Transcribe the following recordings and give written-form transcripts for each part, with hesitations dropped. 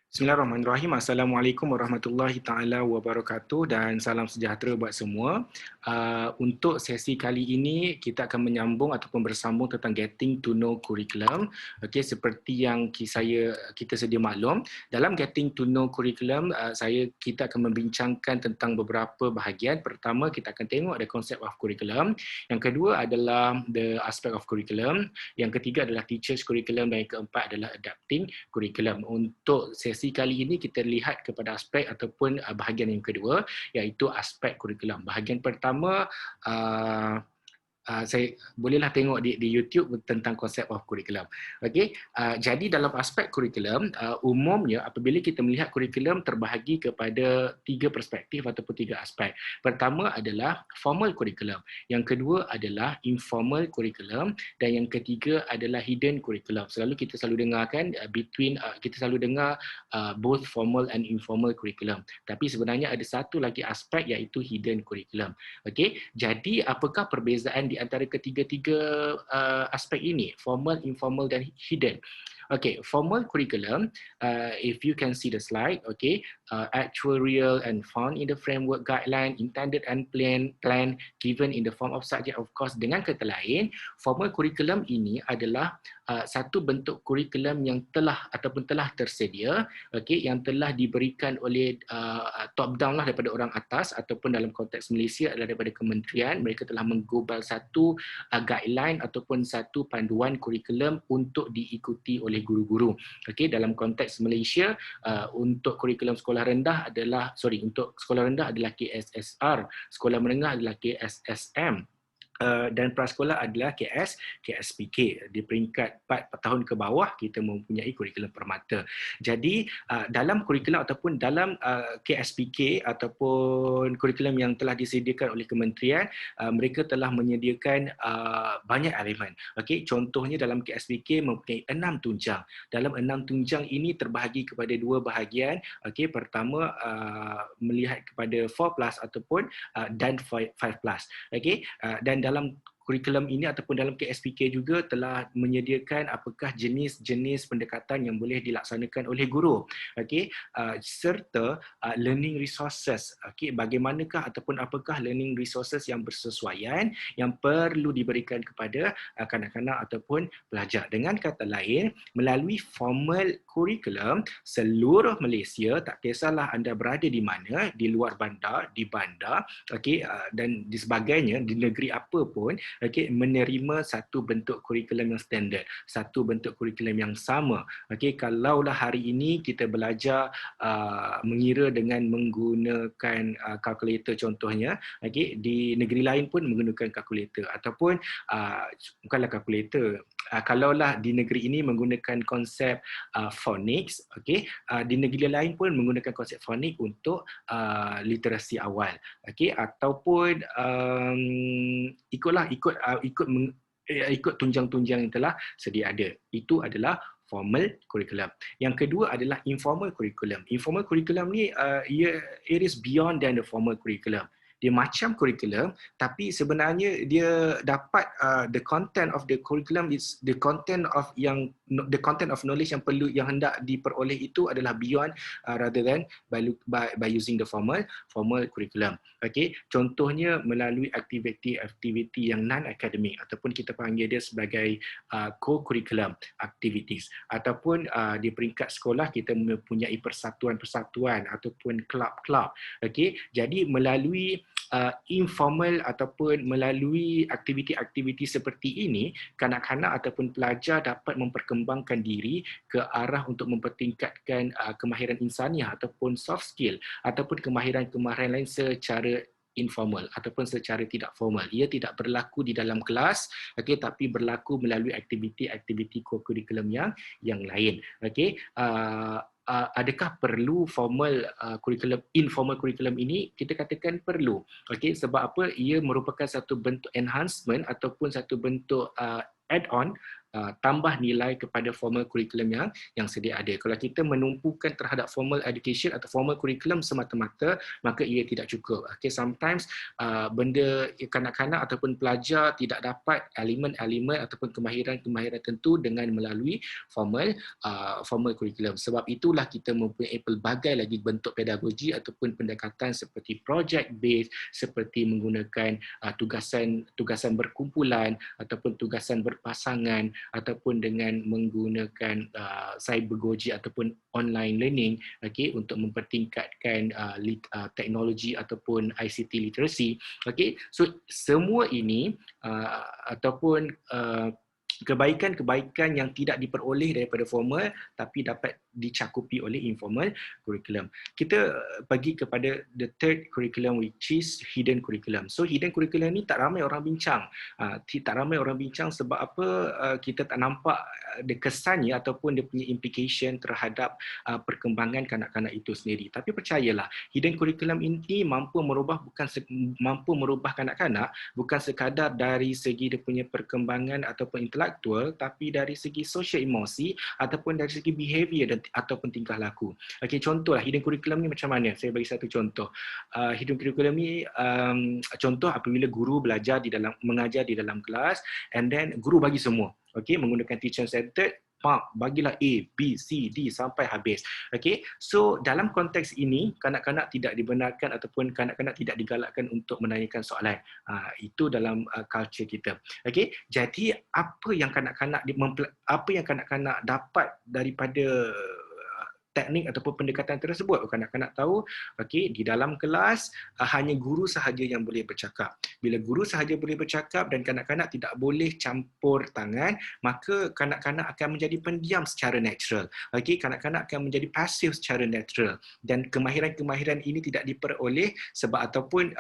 Bismillahirrahmanirrahim. Assalamualaikum warahmatullahi taala wabarakatuh dan salam sejahtera buat semua. Untuk sesi kali ini kita akan menyambung ataupun bersambung tentang getting to know curriculum. Okey, seperti yang kita sedia maklum, dalam getting to know curriculum kita akan membincangkan tentang beberapa bahagian. Pertama, kita akan tengok ada konsep of curriculum. Yang kedua adalah the aspect of curriculum. Yang ketiga adalah teachers curriculum dan yang keempat adalah adapting curriculum. Untuk sesi kali ini kita lihat kepada aspek ataupun bahagian yang kedua, iaitu aspek kurikulum. Bahagian pertama, saya bolehlah tengok di YouTube tentang konsep of curriculum. Okey, jadi dalam aspek curriculum, umumnya apabila kita melihat curriculum terbahagi kepada tiga perspektif ataupun tiga aspek. Pertama adalah formal curriculum, yang kedua adalah informal curriculum dan yang ketiga adalah hidden curriculum. Kita selalu dengarkan kita selalu dengar both formal and informal curriculum. Tapi sebenarnya ada satu lagi aspek iaitu hidden curriculum. Okey, jadi apakah perbezaan di antara ketiga-tiga aspek ini, formal, informal dan hidden? Okay, formal curriculum, if you can see the slide, okay, actuarial and found in the framework guideline, intended and plan given in the form of subject, of course. Dengan kata lain, formal curriculum ini adalah satu bentuk kurikulum yang telah tersedia, okay, yang telah diberikan oleh top down lah daripada orang atas ataupun dalam konteks Malaysia adalah daripada kementerian. Mereka telah menggubal satu guideline ataupun satu panduan kurikulum untuk diikuti oleh guru-guru. Okay, dalam konteks Malaysia untuk kurikulum sekolah rendah untuk sekolah rendah adalah KSSR, sekolah menengah adalah KSSM. Dan prasekolah adalah KSPK. Di peringkat 4 tahun ke bawah kita mempunyai kurikulum permata. Jadi dalam kurikulum ataupun dalam KSPK ataupun kurikulum yang telah disediakan oleh kementerian, mereka telah menyediakan banyak elemen. Okey, contohnya dalam KSPK mempunyai 6 tunjang. Dalam 6 tunjang ini terbahagi kepada dua bahagian. Okey, pertama melihat kepada 4+ ataupun dan 5+. Okey, dan dalam kurikulum ini ataupun dalam KSPK juga telah menyediakan apakah jenis-jenis pendekatan yang boleh dilaksanakan oleh guru. Okey, serta learning resources. Okey, bagaimanakah ataupun apakah learning resources yang bersesuaian yang perlu diberikan kepada kanak-kanak ataupun pelajar. Dengan kata lain, melalui formal kurikulum seluruh Malaysia, tak kisahlah anda berada di mana, di luar bandar, di bandar, okey, dan di sebagainya, di negeri apa pun, okey, menerima satu bentuk kurikulum yang standard, satu bentuk kurikulum yang sama. Okey, kalaulah hari ini kita belajar mengira dengan menggunakan kalkulator contohnya, okey, di negeri lain pun menggunakan kalkulator ataupun bukanlah kalkulator, kalaulah di negeri ini menggunakan konsep phonics, okey, di negeri lain pun menggunakan konsep phonics untuk literasi awal, okey, ataupun ikut tunjang-tunjang yang telah sedia ada. Itu adalah formal curriculum. Yang kedua adalah informal curriculum. Informal curriculum ni it is beyond than the formal curriculum. Dia macam curriculum tapi sebenarnya dia dapat the content of the curriculum is the content of knowledge yang hendak diperoleh itu adalah beyond rather than by using the formal curriculum. Okey, contohnya melalui aktiviti yang non akademik ataupun kita panggil dia sebagai co-curriculum activities, ataupun di peringkat sekolah kita mempunyai persatuan-persatuan ataupun kelab-kelab. Okey, jadi melalui informal ataupun melalui aktiviti-aktiviti seperti ini, kanak-kanak ataupun pelajar dapat memperkembangkan diri ke arah untuk mempertingkatkan kemahiran insaniah ataupun soft skill ataupun kemahiran-kemahiran lain secara informal ataupun secara tidak formal. Ia tidak berlaku di dalam kelas, okey, tapi berlaku melalui aktiviti-aktiviti co-curriculum yang lain. Okey, adakah perlu formal curriculum, informal curriculum ini? Kita katakan perlu. Okey, sebab apa? Ia merupakan satu bentuk enhancement ataupun satu bentuk add-on tambah nilai kepada formal curriculum yang sedia ada. Kalau kita menumpukan terhadap formal education atau formal curriculum semata-mata, maka ia tidak cukup. Okay, sometimes benda kanak-kanak ataupun pelajar tidak dapat elemen-elemen ataupun kemahiran-kemahiran tentu dengan melalui formal curriculum. Sebab itulah kita mempunyai pelbagai lagi bentuk pedagogi ataupun pendekatan seperti project based, seperti menggunakan tugasan berkumpulan ataupun tugasan berpasangan, ataupun dengan menggunakan cybergogi ataupun online learning, okay, untuk mempertingkatkan teknologi ataupun ICT literacy. Okay, so semua ini ataupun kebaikan-kebaikan yang tidak diperoleh daripada formal tapi dapat dicakupi oleh informal curriculum. Kita pergi kepada the third curriculum, which is hidden curriculum. So hidden curriculum ni tak ramai orang bincang. Tak ramai orang bincang sebab apa? Kita tak nampak kesannya ataupun dia punya implication terhadap perkembangan kanak-kanak itu sendiri. Tapi percayalah, hidden curriculum ini mampu merubah kanak-kanak bukan sekadar dari segi dia punya perkembangan ataupun intelektual, tapi dari segi sosial emosi ataupun dari segi behavior ataupun tingkah laku. Okey, contohlah hidden curriculum ni macam mana? Saya bagi satu contoh. Hidden curriculum ni contoh apabila guru mengajar di dalam kelas, and then guru bagi semua. Okey, menggunakan teacher centered, bagilah A, B, C, D sampai habis. Okay, so dalam konteks ini, kanak-kanak tidak dibenarkan ataupun kanak-kanak tidak digalakkan untuk menanyakan soalan. Itu dalam culture kita. Okay, jadi apa yang kanak-kanak dapat daripada teknik ataupun pendekatan tersebut? Kanak-kanak tahu, okey, di dalam kelas hanya guru sahaja yang boleh bercakap. Bila guru sahaja boleh bercakap dan kanak-kanak tidak boleh campur tangan, maka kanak-kanak akan menjadi pendiam secara natural. Okey, kanak-kanak akan menjadi pasif secara natural, dan kemahiran-kemahiran ini tidak diperoleh sebab ataupun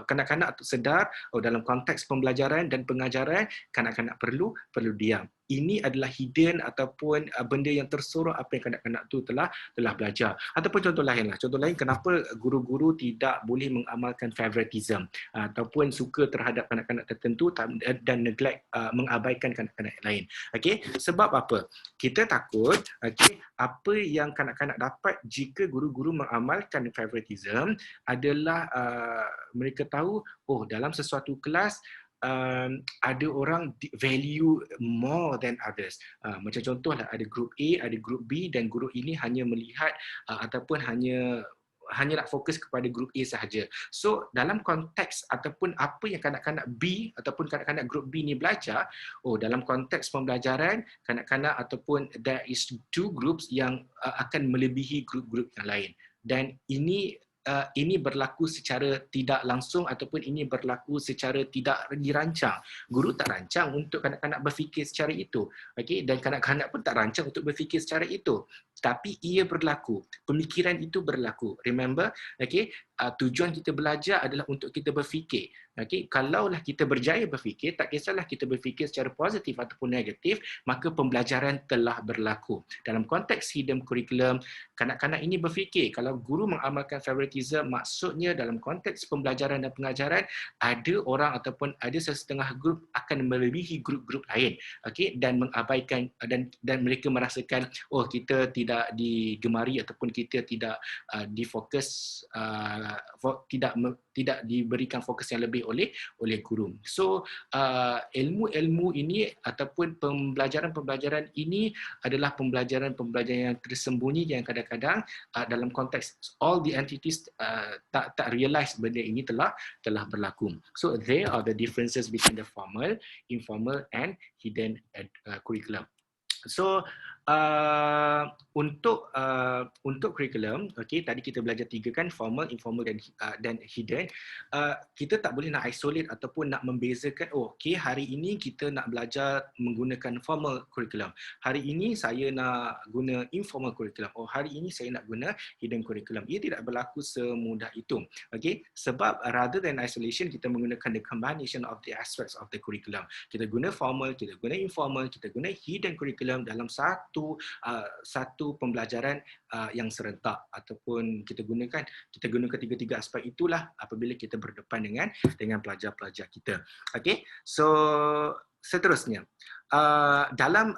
kanak-kanak sedar dalam konteks pembelajaran dan pengajaran kanak-kanak perlu diam. Ini adalah hidden ataupun benda yang tersorok apa yang kanak-kanak tu telah belajar. Ataupun contoh lain, kenapa guru-guru tidak boleh mengamalkan favoritism ataupun suka terhadap kanak-kanak tertentu dan neglect, mengabaikan kanak-kanak lain. Okey, sebab apa? Kita takut, okey, apa yang kanak-kanak dapat jika guru-guru mengamalkan favoritism adalah mereka tahu, dalam sesuatu kelas ada orang value more than others. Macam contohlah, ada group A, ada group B, dan guru ini hanya melihat ataupun hanya nak fokus kepada group A sahaja. So dalam konteks ataupun apa yang kanak-kanak B ataupun kanak-kanak group B ni belajar, dalam konteks pembelajaran, kanak-kanak ataupun there is two groups yang akan melebihi grup-grup yang lain. Dan ini berlaku secara tidak langsung ataupun ini berlaku secara tidak dirancang. Guru tak rancang untuk kanak-kanak berfikir secara itu. Okay? Dan kanak-kanak pun tak rancang untuk berfikir secara itu. Tapi ia berlaku. Pemikiran itu berlaku. Remember, okay? Tujuan kita belajar adalah untuk kita berfikir. Okay? Kalaulah kita berjaya berfikir, tak kisahlah kita berfikir secara positif ataupun negatif, maka pembelajaran telah berlaku. Dalam konteks hidden curriculum, kanak-kanak ini berfikir, kalau guru mengamalkan favoritism, maksudnya dalam konteks pembelajaran dan pengajaran, ada orang ataupun ada sesetengah grup akan melebihi grup-grup lain. Okay? Dan mengabaikan dan mereka merasakan, kita tidak digemari ataupun kita tidak difokus, tidak diberikan fokus yang lebih oleh guru. So ilmu-ilmu ini ataupun pembelajaran-pembelajaran ini adalah pembelajaran-pembelajaran yang tersembunyi yang kadang-kadang dalam konteks all the entities tak realize benda ini telah berlaku. So there are the differences between the formal, informal and hidden curriculum. So untuk curriculum, okay, tadi kita belajar 3 kan, formal, informal dan hidden. Kita tak boleh nak isolate ataupun nak membezakan, okay, hari ini kita nak belajar menggunakan formal curriculum. Hari ini saya nak guna informal curriculum. Hari ini saya nak guna hidden curriculum. Ia tidak berlaku semudah itu. Okay, sebab rather than isolation, kita menggunakan the combination of the aspects of the curriculum. Kita guna formal, kita guna informal, kita guna hidden curriculum dalam satu pembelajaran yang serentak, ataupun kita gunakan tiga-tiga aspek itulah apabila kita berdepan dengan pelajar-pelajar kita. Okay, so seterusnya, dalam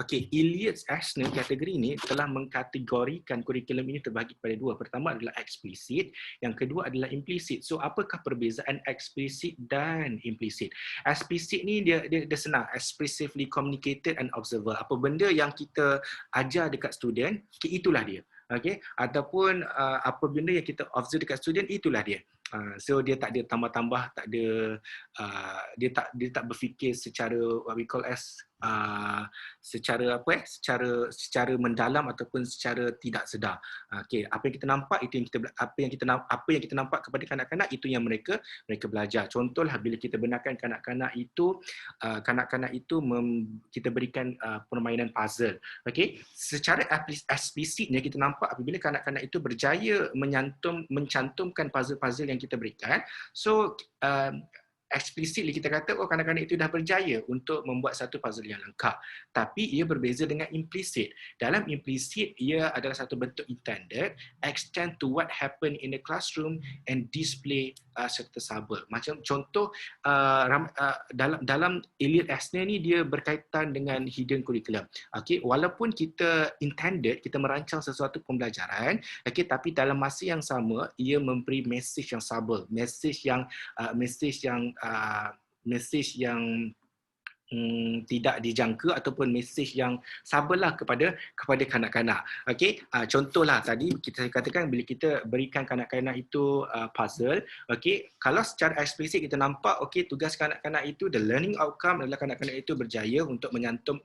Elliot Ashner kategori ini telah mengkategorikan kurikulum ini terbahagi kepada dua. Pertama adalah eksplisit, yang kedua adalah implisit. So apakah perbezaan eksplisit dan implisit? Eksplisit ni dia senang, explicitly communicated and observable. Apa benda yang kita ajar dekat student, itulah dia. Okey, ataupun apa benda yang kita observe dekat student, itulah dia. So dia tak ada tambah-tambah, tak ada dia tak berfikir secara what we call as secara secara mendalam ataupun secara tidak sedar. Okey, apa yang kita nampak itu yang kita apa yang kita nampak kepada kanak-kanak itu yang mereka belajar. Contohlah bila kita benarkan kanak-kanak itu kita berikan permainan puzzle. Okey, secara eksplisitnya kita nampak apabila kanak-kanak itu berjaya mencantumkan puzzle-puzzle yang kita berikan. So explicitly kita kata kanak-kanak itu dah berjaya untuk membuat satu puzzle yang lengkap. Tapi ia berbeza dengan implicit. Dalam implicit, ia adalah satu bentuk intended, extend to what happened in the classroom and display serta sabel. Macam contoh dalam Elliot Ashner ni dia berkaitan dengan hidden curriculum. Okey, walaupun kita intended, kita merancang sesuatu pembelajaran, okey, tapi dalam masa yang sama ia memberi message yang subtle, message yang tidak dijangka ataupun mesej yang sabarlah kepada kanak-kanak. Okey, contohlah tadi kita katakan bila kita berikan kanak-kanak itu puzzle, okey, kalau secara eksplisit kita nampak okey tugas kanak-kanak itu, the learning outcome adalah kanak-kanak itu berjaya untuk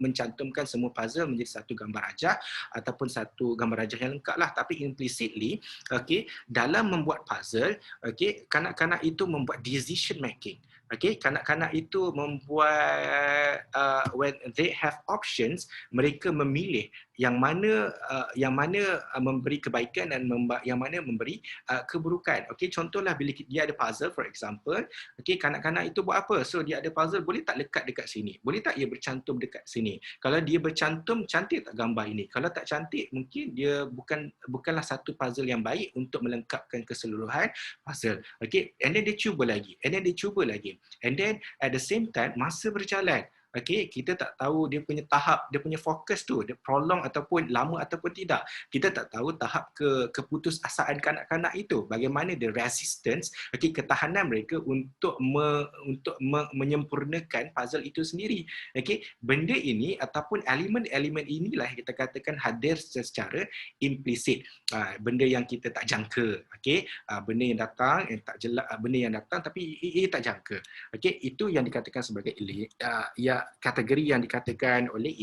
mencantumkan semua puzzle menjadi satu gambar rajah ataupun satu gambar rajah yang lengkap lah. Tapi implicitly, okey, dalam membuat puzzle, okey, kanak-kanak itu membuat decision making. Okey, kanak-kanak itu membuat when they have options, mereka memilih yang mana memberi kebaikan dan yang mana memberi keburukan. Okey, contohlah bila dia ada puzzle for example, okey, kanak-kanak itu buat apa? So dia ada puzzle, boleh tak lekat dekat sini? Boleh tak ia bercantum dekat sini? Kalau dia bercantum, cantik tak gambar ini? Kalau tak cantik, mungkin dia bukanlah satu puzzle yang baik untuk melengkapkan keseluruhan puzzle. Okey, and then dia cuba lagi. And then at the same time, masa berjalan, okey, kita tak tahu dia punya tahap, dia punya fokus tu, dia prolong ataupun lama ataupun tidak. Kita tak tahu tahap keputusasaan kanak-kanak itu, bagaimana the resistance, okey, ketahanan mereka untuk menyempurnakan puzzle itu sendiri. Okey, benda ini ataupun elemen-elemen inilah kita katakan hadir secara implisit. Benda yang kita tak jangka, okey, benda yang datang tak jelas, benda yang datang tapi ia tak jangka. Okey, itu yang dikatakan sebagai kategori yang dikatakan oleh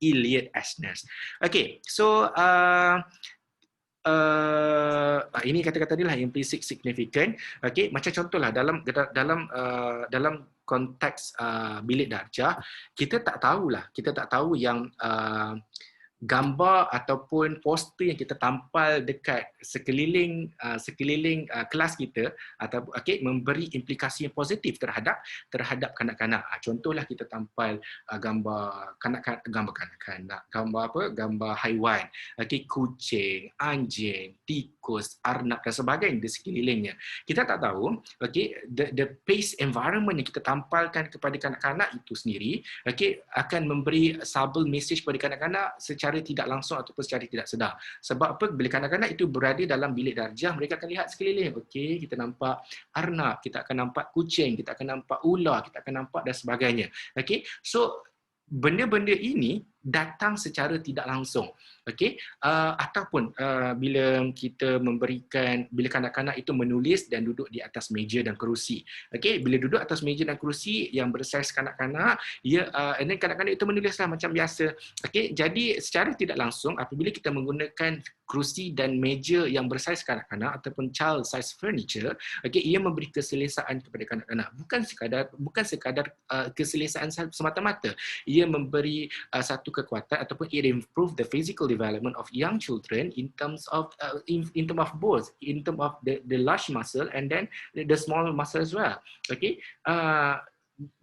Elliot Ashner. Okey, so ini kata-kata ni lah implicit significant. Okey, macam contohlah dalam konteks bilik darjah, kita tak tahu yang gambar ataupun poster yang kita tampal dekat sekeliling kelas kita atau memberi implikasi yang positif terhadap kanak-kanak. Contohlah kita tampal gambar kanak-kanak, gambar haiwan, kucing, anjing, tikus, arnab dan sebagainya di sekelilingnya. Kita tak tahu the pace environment yang kita tampalkan kepada kanak-kanak itu sendiri akan memberi subtle message kepada kanak-kanak secara tidak langsung ataupun secara tidak sedar. Sebab apa? Bila kanak-kanak itu berada dalam bilik darjah, mereka akan lihat sekeliling. Okey, kita nampak arnab, kita akan nampak kucing, kita akan nampak ular, kita akan nampak dan sebagainya. Okey, so benda-benda ini datang secara tidak langsung. Okey, ataupun bila kanak-kanak itu menulis dan duduk di atas meja dan kerusi. Okey, bila duduk atas meja dan kerusi yang bersaiz kanak-kanak, and then kanak-kanak itu menulislah macam biasa. Okey, jadi secara tidak langsung apabila kita menggunakan kerusi dan meja yang bersaiz kanak-kanak ataupun child size furniture, okey, ia memberi keselesaan kepada kanak-kanak. Bukan sekadar keselesaan semata-mata. Ia memberi satu kekuatan ataupun it improve the physical development of young children in terms of both the large muscle and then the small muscle as well. Okay,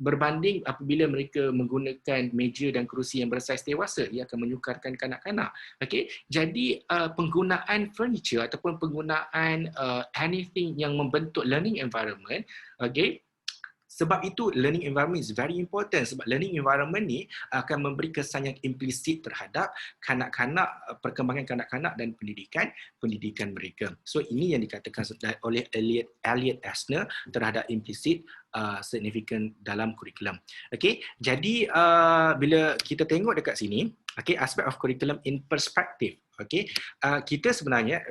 berbanding apabila mereka menggunakan meja dan kerusi yang bersaiz dewasa, ia akan menyukarkan kanak-kanak. Okay, jadi penggunaan furniture ataupun penggunaan anything yang membentuk learning environment, okay, Sebab itu learning environment is very important, sebab learning environment ni akan memberi kesan yang implisit terhadap kanak-kanak, perkembangan kanak-kanak dan pendidikan mereka. So ini yang dikatakan oleh Elliot Astner terhadap implicit significant dalam kurikulum. Okey, jadi bila kita tengok dekat sini, okey, aspect of curriculum in perspective. Okey, kita sebenarnya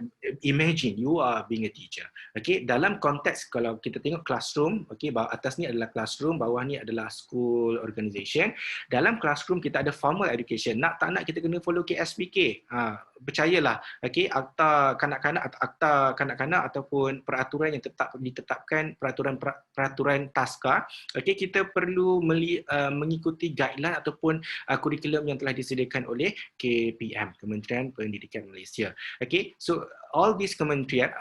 imagine you are being a teacher. Okey, dalam konteks kalau kita tengok classroom, okey, bawah atas ni adalah classroom, bawah ni adalah school organisation. Dalam classroom kita ada formal education. Nak tak nak kita kena follow KSPK. Percayalah, okey, akta kanak-kanak ataupun peraturan yang ditetapkan, peraturan taska, okey, kita perlu mengikuti guideline ataupun kurikulum yang telah disediakan oleh KPM, Kementerian Pendidikan Malaysia. Okay, so all these kementerian,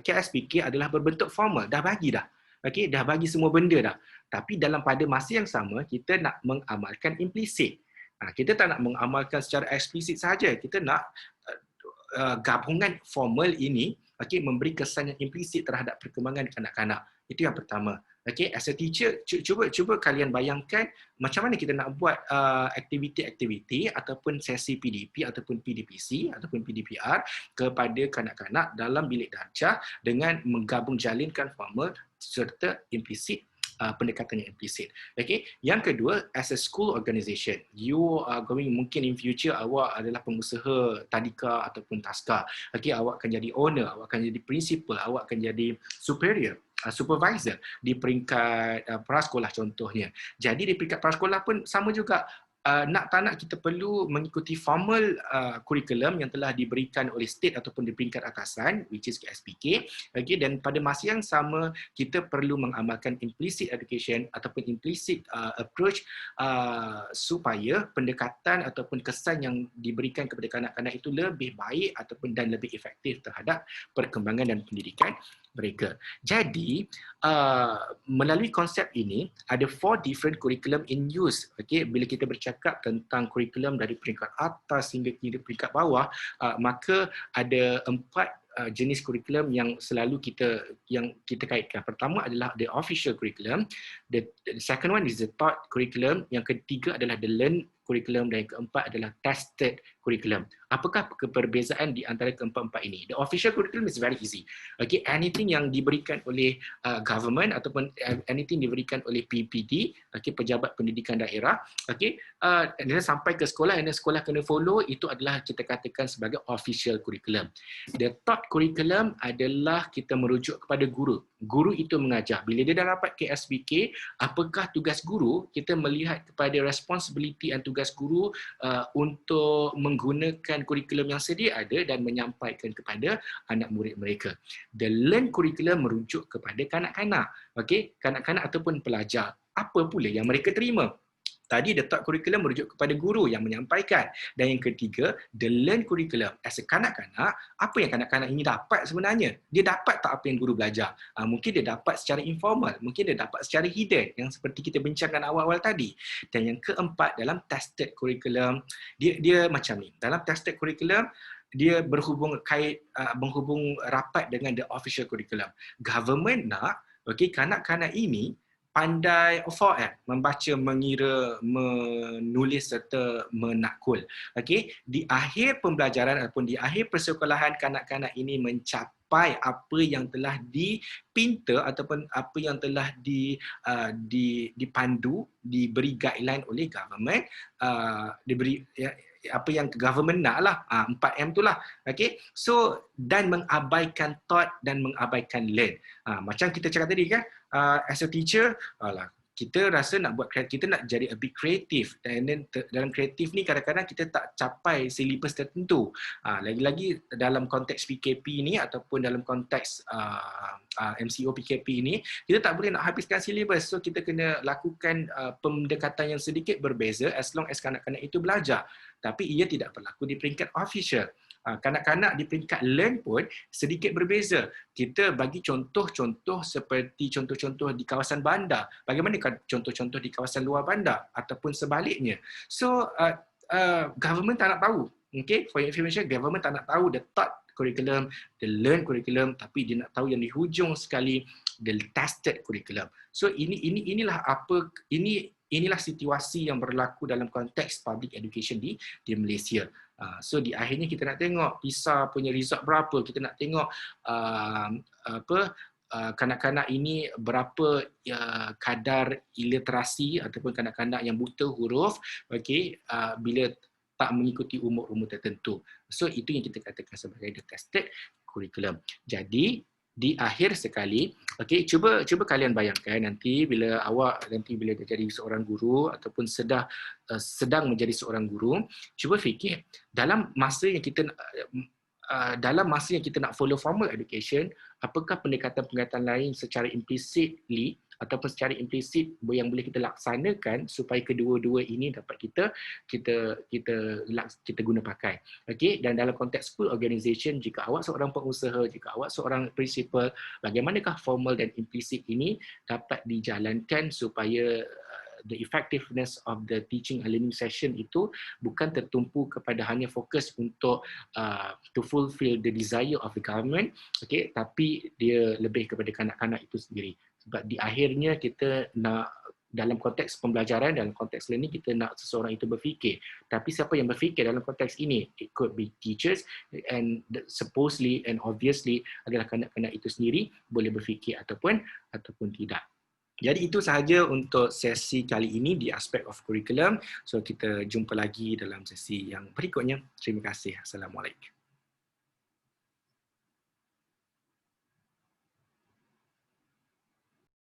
KSPK adalah berbentuk formal, dah bagi dah. Okay, dah bagi semua benda dah. Tapi pada masa yang sama, kita nak mengamalkan implisit. Kita tak nak mengamalkan secara eksplisit sahaja. Kita nak gabungan formal ini, okay, memberi kesan yang implisit terhadap perkembangan kanak-kanak. Itu yang pertama. Okay, as a teacher, cuba kalian bayangkan macam mana kita nak buat aktiviti-aktiviti ataupun sesi PDP ataupun PDPC ataupun PDPR kepada kanak-kanak dalam bilik darjah dengan menggabung jalinkan formal serta implisit, pendekatan yang implisit. Okay. Yang kedua, as a school organisation, you are going, mungkin in future awak adalah pengusaha tadika ataupun taska. Okay, awak akan jadi owner, awak akan jadi principal, awak akan jadi superior, supervisor di peringkat prasekolah contohnya. Jadi di peringkat prasekolah pun sama juga. Nak tak nak kita perlu mengikuti formal kurikulum yang telah diberikan oleh state ataupun di peringkat atasan, which is KSPK. Okay, dan pada masa yang sama kita perlu mengamalkan implicit education ataupun implicit approach supaya pendekatan ataupun kesan yang diberikan kepada kanak-kanak itu lebih baik ataupun dan lebih efektif terhadap perkembangan dan pendidikan mereka. Jadi melalui konsep ini ada 4 different curriculum in use. Okay, bila kita bercakap tentang kurikulum dari peringkat atas hingga peringkat bawah, maka ada 4 jenis kurikulum yang selalu kita kaitkan. Pertama adalah the official curriculum, the second one is the taught curriculum, yang ketiga adalah the learned curriculum, dan yang keempat adalah tested curriculum. Apakah perbezaan di antara keempat-empat ini? The official curriculum is very easy. Okay, anything yang diberikan oleh government ataupun anything diberikan oleh PPD, okay, pejabat pendidikan daerah, okay, dan sampai ke sekolah, dan sekolah kena follow, itu adalah kita katakan sebagai official curriculum. The taught curriculum adalah kita merujuk kepada guru. Guru itu mengajar. Bila dia dah dapat KSBK, apakah tugas guru? Kita melihat kepada responsibility dan tugas guru untuk menggunakan kurikulum yang sedia ada dan menyampaikan kepada anak murid mereka. The learn curriculum merujuk kepada kanak-kanak. Okay? Kanak-kanak ataupun pelajar. Apa pula yang mereka terima? Tadi the taught curriculum merujuk kepada guru yang menyampaikan. Dan yang ketiga, the learn curriculum. As a kanak-kanak, apa yang kanak-kanak ini dapat sebenarnya? Dia dapat tak apa yang guru belajar? Mungkin dia dapat secara informal, mungkin dia dapat secara hidden, yang seperti kita bincangkan awal-awal tadi. Dan yang keempat, dalam tested curriculum, dia macam ni. Dalam tested curriculum, dia berhubung rapat dengan the official curriculum. Government nak, okay, kanak-kanak ini pandai 4M, membaca, mengira, menulis serta menakul. Okey, di akhir pembelajaran ataupun di akhir persekolahan, kanak-kanak ini mencapai apa yang telah dipinta ataupun apa yang telah dipandu, diberi guideline oleh government, apa yang government nak lah, 4M tu lah. Okay? So, dan mengabaikan taught dan mengabaikan learn. Macam kita cakap tadi kan, as a teacher, kita rasa nak buat, kita nak jadi a bit creative, dan then dalam kreatif ni kadang-kadang kita tak capai silibus tertentu. Lagi-lagi dalam konteks PKP ni ataupun dalam konteks MCO PKP ni, kita tak boleh nak habiskan silibus. So kita kena lakukan pendekatan yang sedikit berbeza as long as kanak-kanak itu belajar. Tapi ia tidak berlaku di peringkat official. Kanak-kanak di peringkat learn pun sedikit berbeza. Kita bagi contoh-contoh seperti contoh-contoh di kawasan bandar. Bagaimana contoh-contoh di kawasan luar bandar ataupun sebaliknya. So, government tak nak tahu. Okay, for your information, government tak nak tahu the thought curriculum, the learn curriculum, tapi dia nak tahu yang di hujung sekali, the tested curriculum. So inilah inilah situasi yang berlaku dalam konteks public education di Malaysia. So di akhirnya kita nak tengok PISA punya result berapa, kita nak tengok kanak-kanak ini berapa kadar iliterasi ataupun kanak-kanak yang buta huruf, bila tak mengikuti umur-umur tertentu. So itu yang kita katakan sebagai the tested curriculum. Jadi di akhir sekali, cuba kalian bayangkan nanti bila jadi seorang guru ataupun sedang menjadi seorang guru, cuba fikir dalam masa yang kita nak follow formal education, apakah pendekatan-pendekatan lain secara implicitly ataupun secara implisit yang boleh kita laksanakan supaya kedua-dua ini dapat kita guna pakai. Dan dalam konteks school organisation, jika awak seorang pengusaha, jika awak seorang principal, bagaimanakah formal dan implisit ini dapat dijalankan supaya the effectiveness of the teaching and learning session itu bukan tertumpu kepada hanya fokus untuk to fulfill the desire of the government, tapi dia lebih kepada kanak-kanak itu sendiri. Sebab di akhirnya kita nak, dalam konteks pembelajaran, dalam konteks learning, kita nak seseorang itu berfikir. Tapi siapa yang berfikir dalam konteks ini? It could be teachers, and supposedly and obviously adalah kanak-kanak itu sendiri boleh berfikir ataupun tidak. Jadi itu sahaja untuk sesi kali ini di aspek of curriculum. So kita jumpa lagi dalam sesi yang berikutnya. Terima kasih. Assalamualaikum.